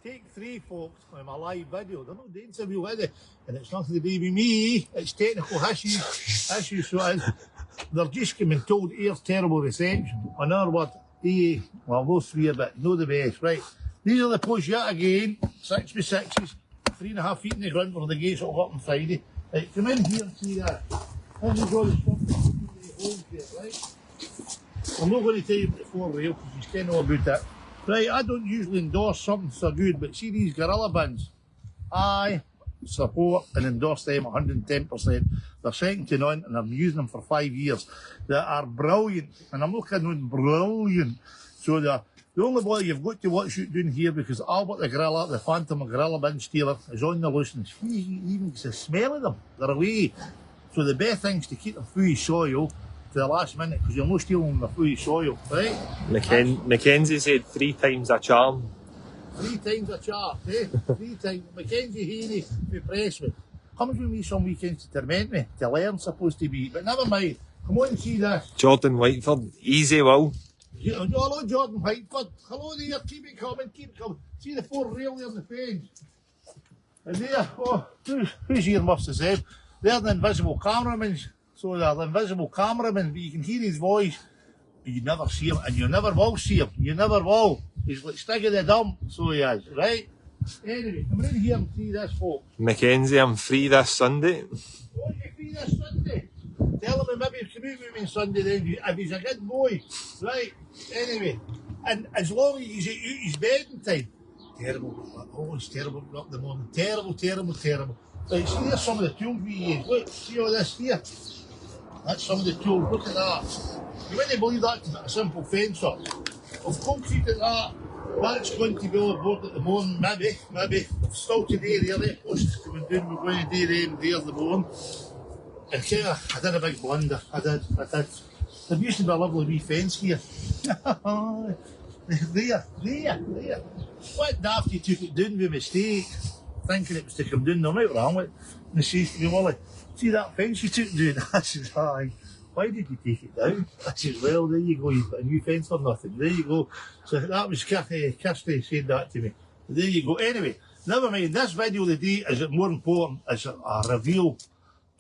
take three folks on my live video. They're not doing so well, are they? And it's nothing to do with me. It's technical issues. So they're just coming told here's terrible reception. Another word, well, those three a bit, know the best, right? These are the posts yet again, 6x6s, 3.5 feet in the ground for the gates will go up on Friday. Right, come in here and see that. This is all the stuff, right? I'm not going to tell you about the four rail because you can't know about that. Right, I don't usually endorse something so good, but see these Gorilla bins? I support and endorse them 110%. They're second to none and I'm using them for 5 years. They are brilliant, and I'm looking at brilliant. So the only boy you've got to watch out doing here, because Albert the Gorilla, the Phantom Gorilla bin stealer, is on the loose, and he even gets the smell of them. They're away. So the best thing is to keep them through soil to the last minute, because you're not stealing them through soil, right? Mackenzie said 3 times a charm. 3 times a charm, eh? 3 times. Mackenzie Haney with Pressman comes with me some weekends to torment me, to learn supposed to be, but never mind. Come on and see this. Jordan Whiteford, easy Will. Hello Jordan Whiteford. Hello there, keep it coming. See the four rail there on the fence. And there, oh, who's earmuffs is them? They're the invisible cameramen. So they're the invisible cameramen, but you can hear his voice, but you never see him, and you never will see him. You never will. He's like Stig of the Dump, so he is, right? Anyway, come in here and see this, folks. Mackenzie, I'm free this Sunday. Oh, you're free this Sunday? Tell him maybe come out with me on Sunday then, if he's a good boy. Right, anyway. And as long as he's out his bedding time. Terrible. Oh, it's terrible up the morning. Terrible. Right, see there's some of the tools we use. Look, see all this here? That's some of the tools. Look at that. You wouldn't believe that to put a simple fence up. Of concrete at that. That's going to be all aboard at the moment, maybe. Still today, really. Posts coming down, we're going to do them there at the moment. And I did a big blunder. I did. There used to be a lovely wee fence here. There. What daft you took it down with a mistake, thinking it was to come down. They're not wrong with it. And she says to me, Wally, see that fence you took down? I says, aye. Why did you take it down? I says, well, there you go, you put a new fence or nothing. There you go. So that was Kirsty said that to me. There you go. Anyway, never mind. This video today is more important as a reveal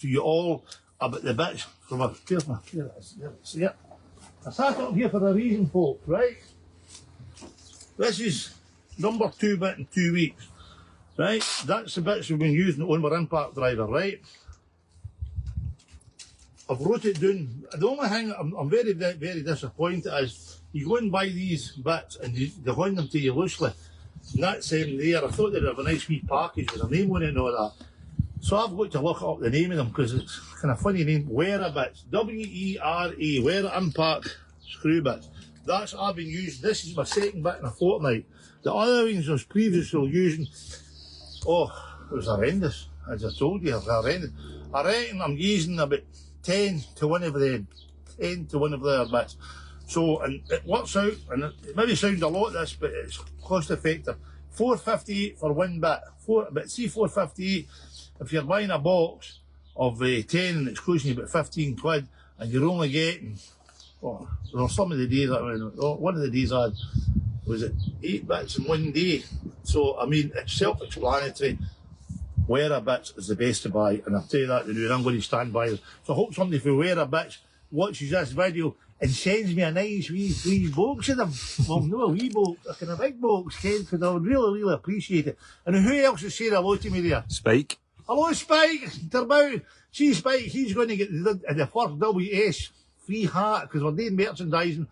to you all about the bits from a... See it? I sat up here for a reason, folks, right? This is number 2 bit in 2 weeks, right? That's the bits we've been using on our impact driver, right? I've wrote it down. The only thing I'm very, very disappointed is you go and buy these bits and they hand them to you loosely. And that's them there. I thought they'd have a nice wee package with a name on it and all that. So I've got to look up the name of them because it's kind of funny name. Wera bits. W-E-R-A. Wera impact screw bits. That's what I've been using. This is my second bit in a fortnight. The other ones I was previously using, oh, it was horrendous. As I told you, it was horrendous. I reckon I'm using about 10 to one of them. 10 to one of their bits. So, and it works out, and it maybe sounds a lot this, but it's cost effective. $4.58 for one bit. But see $4.58, if you're buying a box of 10 and it's costing you about 15 quid, and you're only getting, oh, there were some of the days, one of the days I had, was it 8 bits in one day? So, I mean, it's self-explanatory. Wera bits is the best to buy, and I'll tell you that, and I'm going to stand by it. So I hope somebody from Wera bits watches this video and sends me a nice wee box of them. Well, no a wee box, a kind of big box, Ken, because I would really, really appreciate it. And who else is saying hello to me there? Spike. Hello, Spike. See, Spike, he's going to get the first WS free hat, because we're doing merchandising.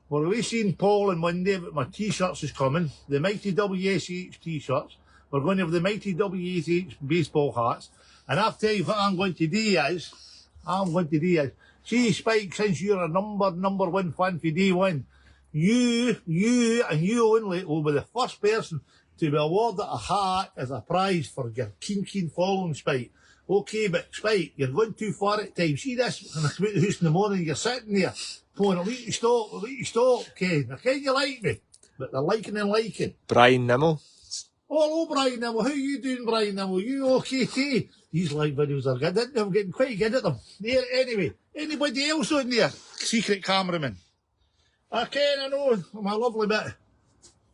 We're away seeing Paul on Monday, but my t-shirts is coming. The Mighty WSH t-shirts. We're going to have the Mighty WSH baseball hats. And I'll tell you what I'm going to do is, see Spike, since you're a number one fan for day one, you and you only will be the first person to be awarded a hat as a prize for your keen following, Spike. Okay, but Spike, you're going too far at times. See this, when I come out the house in the morning, you're sitting there, going, I'll let you stop, Ken. Now, Ken, you like me, but they're liking. Brian Nimmo. Oh, hello, Brian Nimmo. How you doing, Brian Nimmo? You okay, too? These live videos are good, aren't they? I'm getting quite good at them. There, anyway, anybody else on there? Secret cameraman. I know, my lovely bit.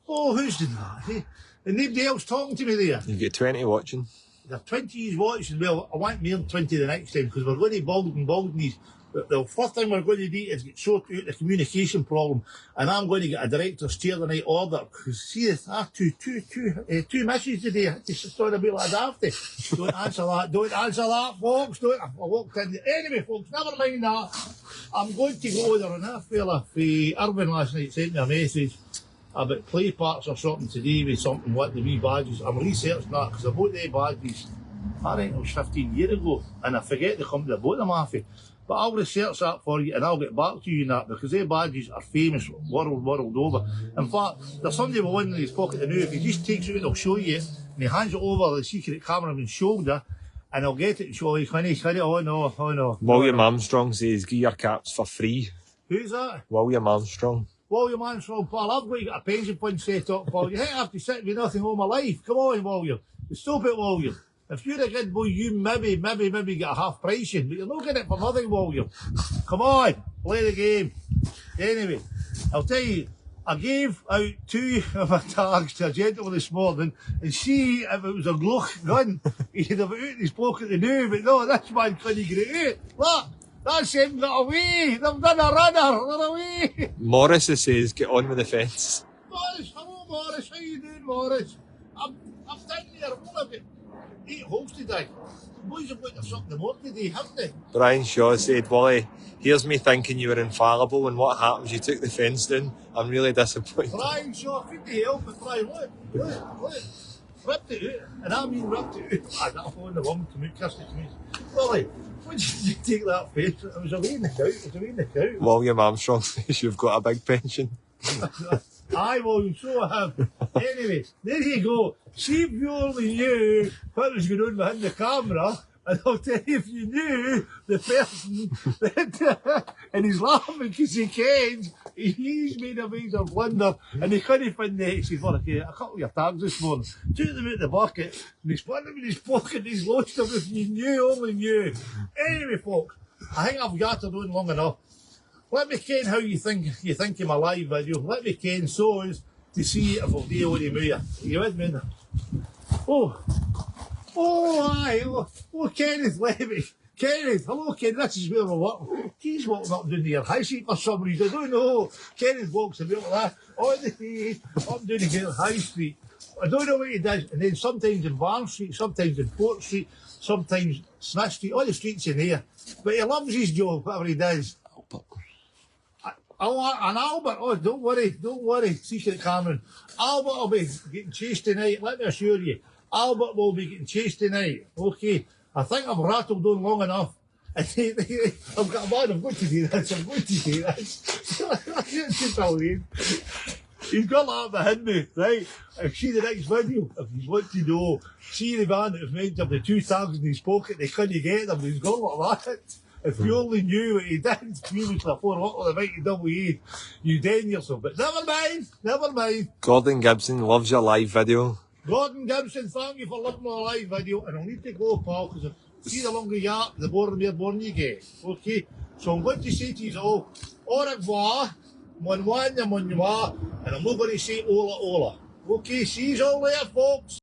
Oh, who's doing that? Eh? And nobody else talking to me there. You've got 20 watching. There's 20 years watching. Well, I want more than 20 the next time because we're going to Baldwin these. The first thing we're going to do is get sorted out the communication problem, and I'm going to get a director's chair the night order. Because see, I have two messages today. It's going to be like dafty. Don't answer that. Don't answer that, folks. Don't. I walked in. Anyway, folks, never mind that. I'm going to go there, and that fella Irvin last night sent me a message about play parts or something today with something what the wee badges. I'm researching that because I bought the badges. I think it was 15 years ago, and I forget the company I bought them off of. But I'll research that for you and I'll get back to you in that because their badges are famous world over. In fact, there's somebody with one in his pocket now. If he just takes it out, he'll show you and he hands it over the secret cameraman's shoulder and I'll get it and show you. Can he? Oh no. William Armstrong says, "Get your caps for free." Who's that? William Armstrong. William Armstrong, pal. I've got to get a pension fund set up, pal. You think I have to sit with nothing all my life? Come on, William. Stop it, William. If you're a good boy, you maybe get a half pricing, but you're not getting it for nothing, William. Come on, play the game. Anyway, I'll tell you, I gave out 2 of my tags to a gentleman this morning, and see if it was a Glock gun, he'd have it out in his pocket to do, but no, this man couldn't get it out. Look, that's him got away. They've done a runner, they're away. Morris says, "Get on with the fence." Morris, hello Morris, how you doing, Morris? I'm down there, what have you? 8 holes today. The boys have got their something more today, haven't they? Brian Shaw said, "Wally, here's me thinking you were infallible, and what happens? You took the fence down. I'm really disappointed." Brian Shaw, couldn't help it, Brian. Look. Ripped it out. And I mean ripped it out. I got on the woman to me, kissed it to me. Wally, when did you take that fence? It was away in the couch. William Armstrong says, "You've got a big pension." I will, so I have. Anyway, there you go. See if you only knew what was going on behind the camera, and I'll tell you if you knew the person that, and he's laughing because he can't, he's made a major blunder, and he couldn't find the, he says, "Well, okay, a couple of your tags this morning, took them out the bucket, and he's put them in his pocket, and he's lost them if you knew, only knew." Anyway, folks, I think I've got it on long enough. Let me ken how you think of my live video. Let me ken so as to see if I'll do any more. Are you with me? Aye. Oh, Kenneth, let me. Kenneth, hello Kenneth, this is where we're working. He's walking up down to your high street for some reason. I don't know. Kenneth walks about like that. On the day, up down to High Street. I don't know what he does. And then sometimes in Barn Street, sometimes in Port Street, sometimes Smith Street, all the streets in here. But he loves his job, whatever he does. And Albert, don't worry, secret Cameron. Albert will be getting chased tonight, let me assure you. Albert will be getting chased tonight, okay? I think I've rattled on long enough. I've got a man, I'm going to do this. It's just a lane. He's got that behind me, right? See the next video, if you want to know. See the man that was meant to have the 2 tags in his pocket, they couldn't get them, he's gone like that. If you only knew what he did previously before what the mighty WE, you den yourself. But never mind. Gordon Gibson loves your live video. Gordon Gibson, thank you for loving my live video. And I'll need to go, pal, because see the longer you are, the more born you get. Okay? So I'm going to say to you all, au revoir, mon wanya, mon noir, and I'm not going to say ola ola. Okay, see you all later, folks.